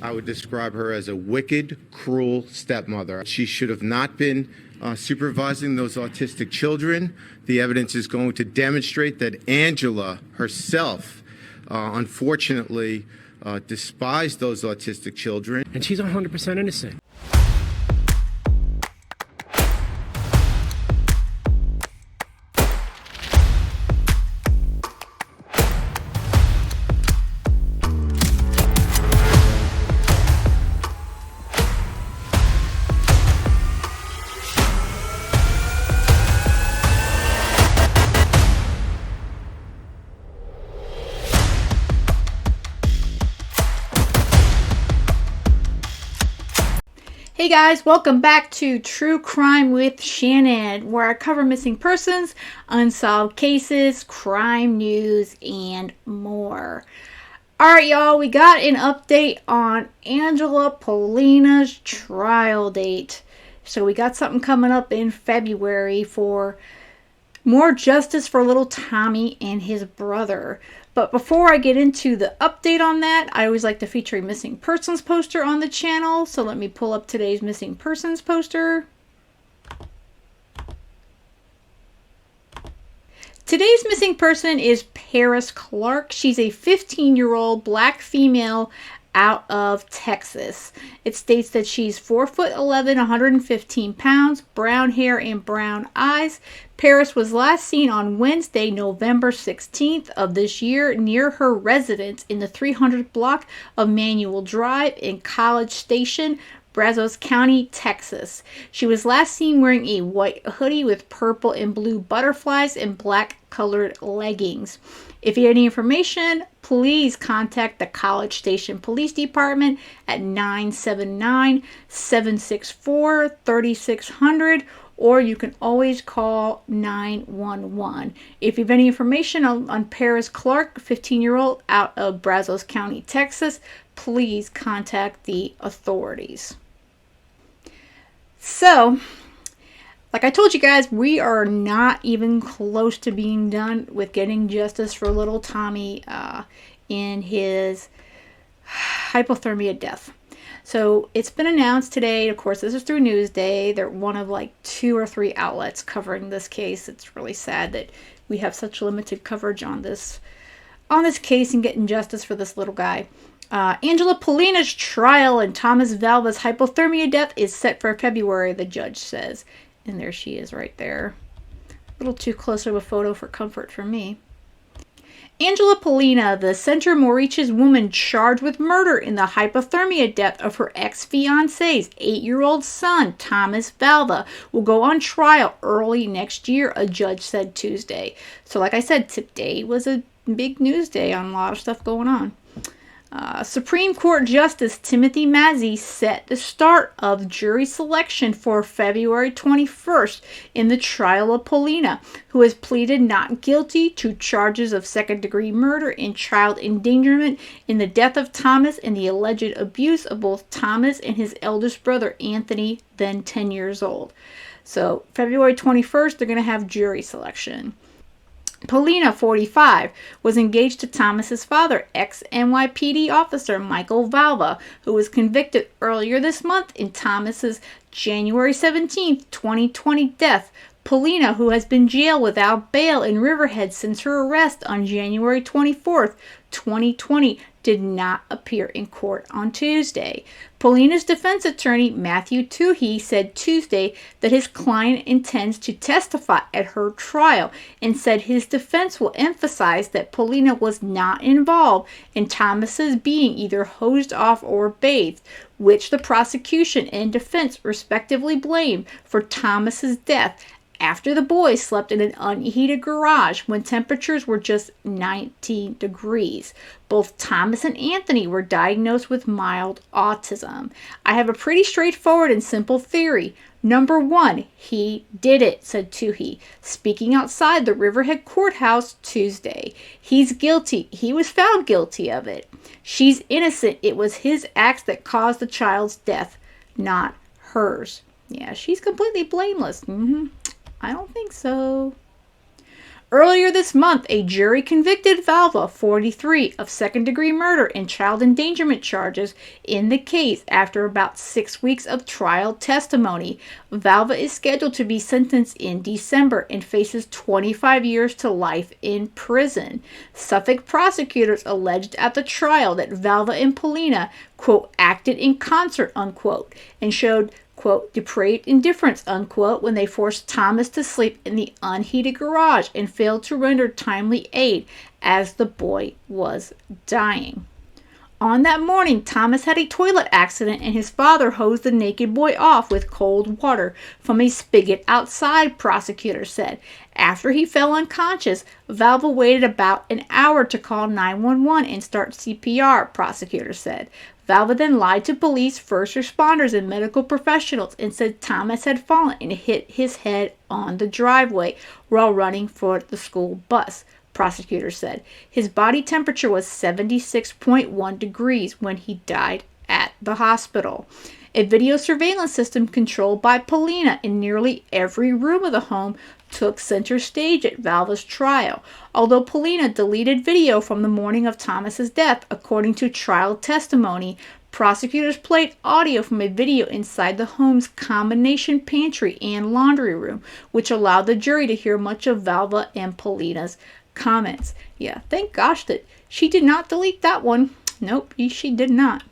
I would describe her as a wicked, cruel stepmother. She should have not been supervising those autistic children. The evidence is going to demonstrate that Angela herself, unfortunately, despised those autistic children. And she's 100% innocent. Hey guys, welcome back to True Crime with Shannon, where I cover missing persons, unsolved cases, crime news, and more. Alright y'all, we got an update on Angela Pollina's trial date. So we got something coming up in February for more justice for little Tommy and his brother. But before I get into the update on that, I always like to feature a missing persons poster on the channel. So let me pull up today's missing persons poster. Today's missing person is Paris Clark. She's a 15-year-old black female out of Texas. It states that she's 4'11", 115 pounds, brown hair and brown eyes. Paris was last seen on Wednesday, November 16th of this year near her residence in the 300 block of Manual Drive in College Station, Brazos County, Texas. She was last seen wearing a white hoodie with purple and blue butterflies and black colored leggings. If you have any information, please contact the College Station Police Department at 979-764-3600, or you can always call 911. If you have any information on Paris Clark, 15-year-old out of Brazos County, Texas, please contact the authorities. So, like I told you guys, we are not even close to being done with getting justice for little Tommy in his hypothermia death. So it's been announced today. Of course, this is through Newsday. They're one of like 2 or 3 outlets covering this case. It's really sad that we have such limited coverage on this case and getting justice for this little guy. Angela Pollina's trial and Thomas Valva's hypothermia death is set for February, the judge says. And there she is right there. A little too close of a photo for comfort for me. Angela Pollina, the Centro Moriches woman charged with murder in the hypothermia death of her ex-fiance's 8-year-old son, Thomas Valva, will go on trial early next year, a judge said Tuesday. So like I said, today was a big news day on a lot of stuff going on. Supreme Court Justice Timothy Mazzei set the start of jury selection for February 21st in the trial of Pollina, who has pleaded not guilty to charges of second-degree murder and child endangerment in the death of Thomas and the alleged abuse of both Thomas and his eldest brother, Anthony, then 10 years old. So, February 21st, they're going to have jury selection. Pollina, 45, was engaged to Thomas's father, ex-NYPD officer Michael Valva, who was convicted earlier this month in Thomas's January 17, 2020 death. Pollina, who has been jailed without bail in Riverhead since her arrest on January 24, 2020, did not appear in court on Tuesday. Pollina's defense attorney, Matthew Toohey, said Tuesday that his client intends to testify at her trial and said his defense will emphasize that Pollina was not involved in Thomas's being either hosed off or bathed, which the prosecution and defense respectively blamed for Thomas's death after the boys slept in an unheated garage when temperatures were just 19 degrees. Both Thomas and Anthony were diagnosed with mild autism. I have a pretty straightforward and simple theory. Number 1, he did it, said Toohey, speaking outside the Riverhead courthouse Tuesday. He's guilty. He was found guilty of it. She's innocent. It was his acts that caused the child's death, not hers. Yeah, she's completely blameless. I don't think so. Earlier this month, a jury convicted Valva, 43, of second-degree murder and child endangerment charges in the case after about 6 weeks of trial testimony. Valva is scheduled to be sentenced in December and faces 25 years to life in prison. Suffolk prosecutors alleged at the trial that Valva and Pollina, quote, acted in concert, unquote, and showed, quote, depraved indifference, unquote, when they forced Thomas to sleep in the unheated garage and failed to render timely aid as the boy was dying. On that morning, Thomas had a toilet accident and his father hosed the naked boy off with cold water from a spigot outside, prosecutors said. After he fell unconscious, Valva waited about an hour to call 911 and start CPR, prosecutors said. Valva then lied to police, first responders, and medical professionals and said Thomas had fallen and hit his head on the driveway while running for the school bus, prosecutors said. His body temperature was 76.1 degrees when he died at the hospital. A video surveillance system controlled by Pollina in nearly every room of the home took center stage at Valva's trial, although Pollina deleted video from the morning of Thomas's death, according to trial testimony. Prosecutors played audio from a video inside the home's combination pantry and laundry room, which allowed the jury to hear much of Valva and Pollina's comments. Yeah, thank gosh that she did not delete that one. Nope, she did not.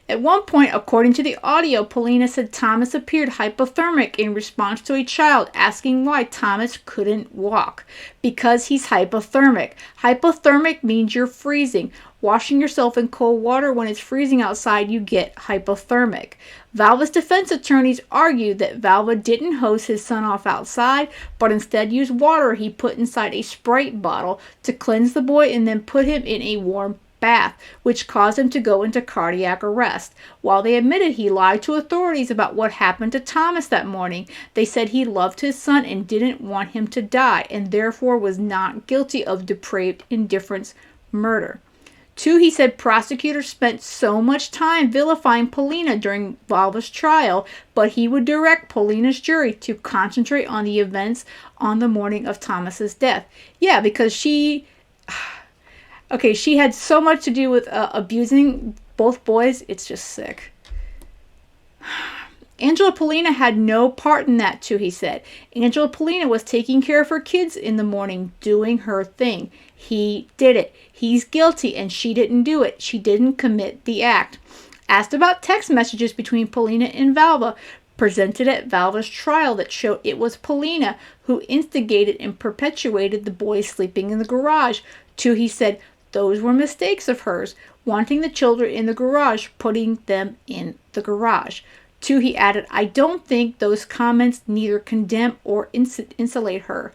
At one point, according to the audio, Pollina said Thomas appeared hypothermic in response to a child asking why Thomas couldn't walk. Because he's hypothermic. Hypothermic means you're freezing. Washing yourself in cold water when it's freezing outside, you get hypothermic. Valva's defense attorneys argued that Valva didn't hose his son off outside, but instead used water he put inside a Sprite bottle to cleanse the boy and then put him in a warm bath, which caused him to go into cardiac arrest. While they admitted he lied to authorities about what happened to Thomas that morning, they said he loved his son and didn't want him to die, and therefore was not guilty of depraved indifference murder. Two, he said prosecutors spent so much time vilifying Pollina during Valva's trial, but he would direct Pollina's jury to concentrate on the events on the morning of Thomas's death. Yeah, because she had so much to do with abusing both boys. It's just sick. Angela Pollina had no part in that too, he said. Angela Pollina was taking care of her kids in the morning, doing her thing. He did it. He's guilty, and she didn't do it. She didn't commit the act. Asked about text messages between Pollina and Valva, presented at Valva's trial that showed it was Pollina who instigated and perpetuated the boys sleeping in the garage. Too, he said, those were mistakes of hers, wanting the children in the garage, putting them in the garage. Two, he added, I don't think those comments neither condemn or insulate her.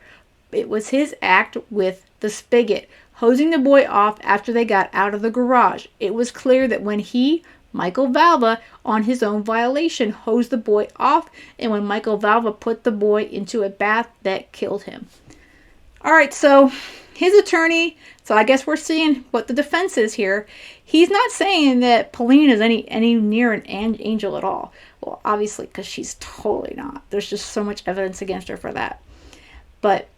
It was his act with the spigot, hosing the boy off after they got out of the garage. It was clear that when he, Michael Valva, on his own violation, hosed the boy off, and when Michael Valva put the boy into a bath that killed him. All right, so his attorney, so I guess we're seeing what the defense is here. He's not saying that Pollina is any near an angel at all. Well, obviously, because she's totally not. There's just so much evidence against her for that. But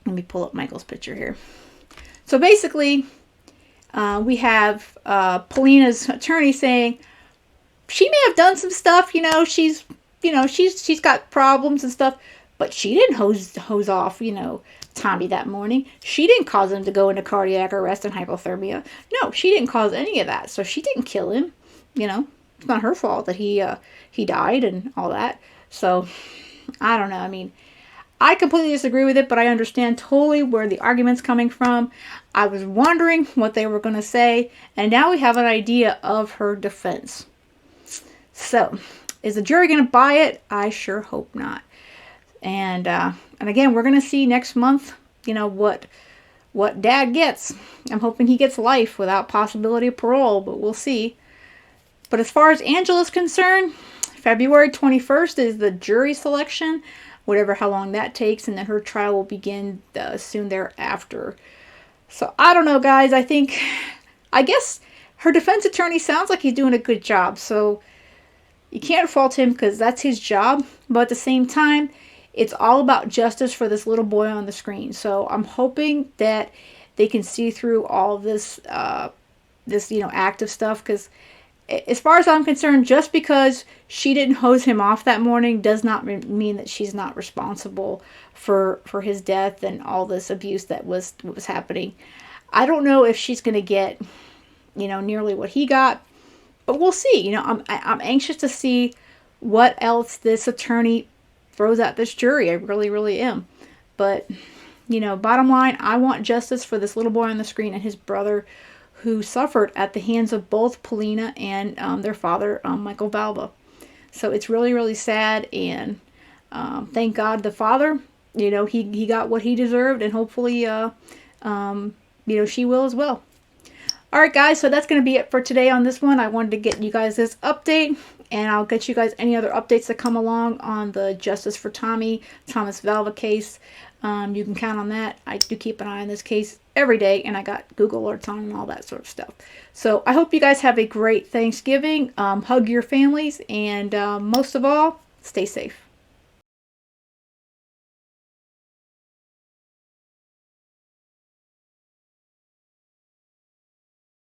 let me pull up Michael's picture here. So basically, we have Pollina's attorney saying she may have done some stuff. She's got problems and stuff, but she didn't hose off, Tommy that morning. She didn't cause him to go into cardiac arrest and hypothermia. No, she didn't cause any of that. So she didn't kill him. It's not her fault that he died and all that. So I don't know. I completely disagree with it, but I understand totally where the argument's coming from. I was wondering what they were going to say, and now we have an idea of her defense. So, is the jury going to buy it? I sure hope not. And again, we're going to see next month, what Dad gets. I'm hoping he gets life without possibility of parole, but we'll see. But as far as Angela's concerned, February 21st is the jury selection, how long that takes, and then her trial will begin soon thereafter. So I don't know, guys. I guess her defense attorney sounds like he's doing a good job, so you can't fault him because that's his job. But at the same time, it's all about justice for this little boy on the screen. So I'm hoping that they can see through all of this, active stuff, because as far as I'm concerned, just because she didn't hose him off that morning does not mean that she's not responsible for his death and all this abuse that was happening. I don't know if she's going to get, nearly what he got, but we'll see. I'm anxious to see what else this attorney throws at this jury. I really, really am. But, bottom line, I want justice for this little boy on the screen and his brother, who suffered at the hands of both Pollina and their father, Michael Valva. So it's really, really sad, and thank God the father, he got what he deserved, and hopefully, she will as well. All right, guys, so that's going to be it for today on this one. I wanted to get you guys this update, and I'll get you guys any other updates that come along on the Justice for Thomas Valva case. You can count on that. I do keep an eye on this case every day, and I got Google alerts on and all that sort of stuff. So I hope you guys have a great Thanksgiving. Hug your families, and most of all, stay safe.